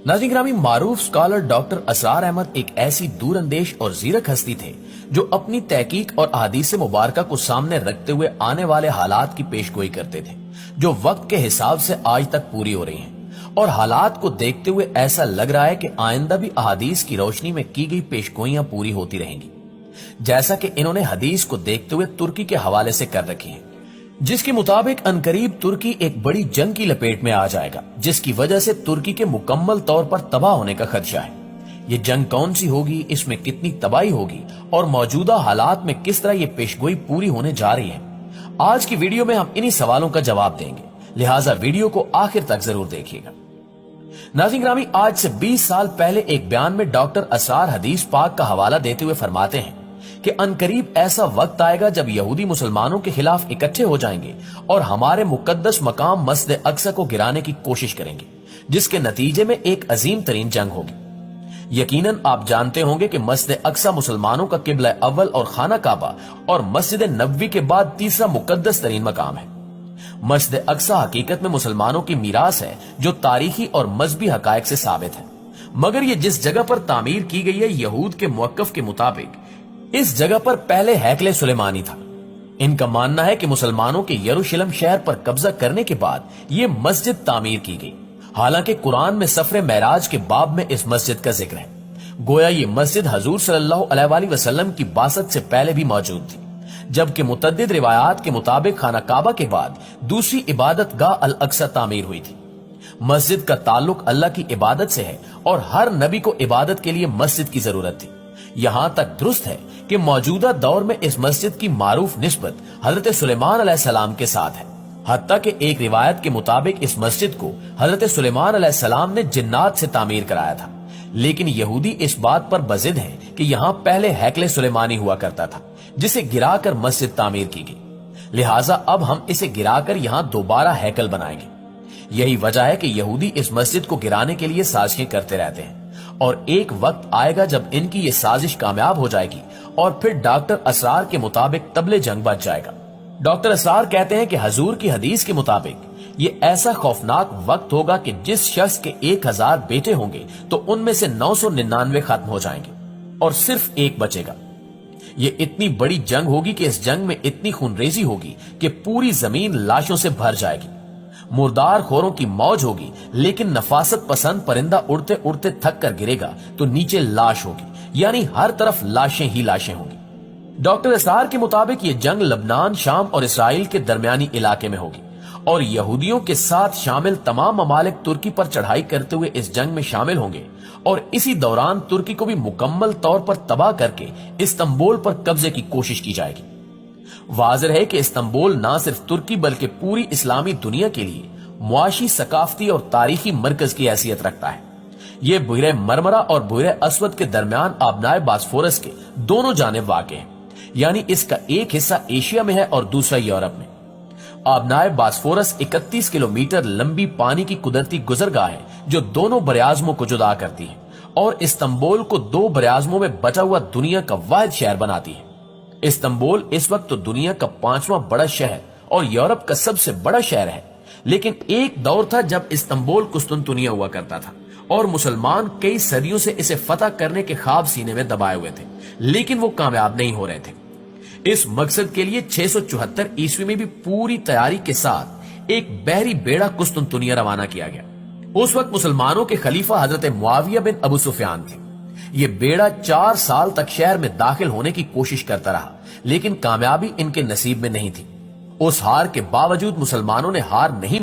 नाज़रीन ग्रामी, मारूफ scholar doctor Asrar Ahmad एक ऐसी दूर अंदेश और जीरक हस्ती थे जो अपनी तहकीक और अहादीस मुबारका को सामने रखते हुए आने वाले हालात की पेशगोई करते थे जो वक्त के हिसाब से आज तक पूरी हो रही हैं, और हालात को देखते हुए ऐसा लग रहा है कि आइंदा भी अहादीस की रोशनी में की गई पेशगोइयां पूरी होती रहेंगी, जैसा कि इन्होंने हदीस को देखते हुए तुर्की के हवाले से कर रखी है, जिसके मुताबिक अनकरीब तुर्की एक बड़ी जंग की लपेट में आ जाएगा, जिसकी वजह से तुर्की के मुकम्मल तौर पर तबाह होने का खदशा है। ये जंग कौन सी होगी, इसमें कितनी तबाही होगी और मौजूदा हालात में किस तरह ये पेशगोई पूरी होने जा रही है, आज की वीडियो में हम इन्हीं सवालों का जवाब देंगे, लिहाजा वीडियो को आखिर तक जरूर देखिएगा। नाज़रीन ग्रामी, आज से 20 साल पहले एक बयान में डॉक्टर असरार हदीस पाक का हवाला देते हुए फरमाते हैं कि अनकरीब ऐसा वक्त आएगा जब यहूदी मुसलमानों के खिलाफ इकट्ठे हो जाएंगे और हमारे मुकद्दस मकाम मस्जिद अक्सा को गिराने की कोशिश करेंगे, जिसके नतीजे में एक अजीम तरीन जंग होगी। यकीनन आप जानते होंगे कि मस्जिद अक्सा मुसलमानों का किबला अव्वल और खाना काबा और मस्जिद नबवी के बाद तीसरा मुकद्दस तरीन मकाम है। मस्जिद अक्सा हकीकत में मुसलमानों की मीरास है जो तारीखी और मजहबी हकायक से साबित है, मगर ये जिस जगह पर तामीर की गई है, यहूद के मुवक्किफ के मुताबिक इस जगह पर पहले हैकले सुलेमानी था। इनका मानना है कि मुसलमानों के यरूशलेम शहर पर कब्जा करने के बाद ये मस्जिद तामीर की गई। हालांकि कुरान में सफर मेराज के बाब में इस मस्जिद का जिक्र है, गोया ये मस्जिद हजूर सल्लल्लाहु अलैहि वसल्लम की बासत से पहले भी मौजूद थी, जबकि मुतद्दिद रिवायात के मुताबिक खाना काबा के बाद दूसरी इबादत गाह अल अक्सा तामीर हुई थी। मस्जिद का ताल्लुक अल्लाह की इबादत से है और हर नबी को इबादत के लिए मस्जिद की जरूरत थी। यहाँ तक दुरुस्त है कि मौजूदा दौर में इस मस्जिद की मारूफ निस्बत हजरत सुलेमान अलैहिस्सलाम के साथ है। हत्ता कि एक रिवायत के मुताबिक इस मस्जिद को हजरत सुलेमान अलैहिस्सलाम ने जिन्नात से तामीर कराया था, लेकिन यहूदी इस बात पर बजिद हैं कि यहाँ पहले हैकले सुलेमानी हुआ करता था, जिसे गिराकर मस्जिद तामीर की गई। लिहाजा अब हम इसे गिराकर यहाँ दोबारा हैकल बनाएंगे। यही वजह है कि यहूदी इस मस्जिद को गिराने के लिए साजिशें करते रहते हैं, और एक वक्त आएगा जब इनकी ये साजिश कामयाब हो जाएगी और फिर डॉक्टर असरार के मुताबिक तबले जंग बच जाएगा। डॉक्टर असरार कहते हैं कि हजूर की हदीस के मुताबिक ये ऐसा खौफनाक वक्त होगा कि जिस शख्स के 1000 बेटे होंगे तो उनमें से 999 खत्म हो जाएंगे और सिर्फ एक बचेगा। ये इतनी बड़ी जंग होगी कि इस जंग में इतनी खूनरेजी होगी कि पूरी जमीन लाशों से भर जाएगी। मुर्दार खोरों की मौज होगी, लेकिन नफासत पसंद परिंदा उड़ते उड़ते थक कर गिरेगा तो नीचे लाश होगी, यानी हर तरफ लाशें ही लाशें होंगी। डॉक्टर असरार के मुताबिक ये जंग लबनान, शाम और इसराइल के दरमियानी इलाके में होगी और यहूदियों के साथ शामिल तमाम ममालिक तुर्की पर चढ़ाई करते हुए इस जंग में शामिल होंगे और इसी दौरान तुर्की को भी मुकम्मल तौर पर तबाह करके इस्तांबुल पर कब्जे की कोशिश की जाएगी। वाज़ेह है कि इस्तांबुल न सिर्फ तुर्की बल्कि पूरी इस्लामी दुनिया के लिए मुआशी, सकाफती और तारीखी मरकज की हैसियत रखता है। ये बुहरे मरमरा और बुहरे अस्वद के दरमियान आबनाए बास्फोरस के दोनों जानिब वाक़ है, यानी इसका एक हिस्सा एशिया में है और दूसरा यूरोप में। आबनाए बास्फोरस 31 किलोमीटर लंबी पानी की कुदरती गुजरगाह है जो दोनों बरआज़मों को जुदा करती है और इस्तांबुल को दो बरआज़मों में बचा हुआ दुनिया का वाहिद शहर बनाती है। इस्तांबुल इस वक्त तो दुनिया का 5वां बड़ा शहर और यूरोप का सबसे बड़ा शहर है, लेकिन एक दौर था जब इस्तांबुल कुस्तुनतुनिया हुआ करता था और मुसलमान कई सदियों से इसे फतह करने के ख्वाब सीने में दबाए हुए थे, लेकिन वो कामयाब नहीं हो रहे थे। इस मकसद के लिए 674 ईस्वी में भी पूरी तैयारी के साथ एक बहरी बेड़ा कुस्तुनतुनिया रवाना किया गया। उस वक्त मुसलमानों के खलीफा हजरत मुआविया बिन अबू सुफियान थे। ये बेड़ा 4 साल तक शहर में दाखिल होने की कोशिश करता रहा, लेकिन कामयाबी इनके नसीब में नहीं थी। उस हार के बावजूद मुसलमानों ने हार नहीं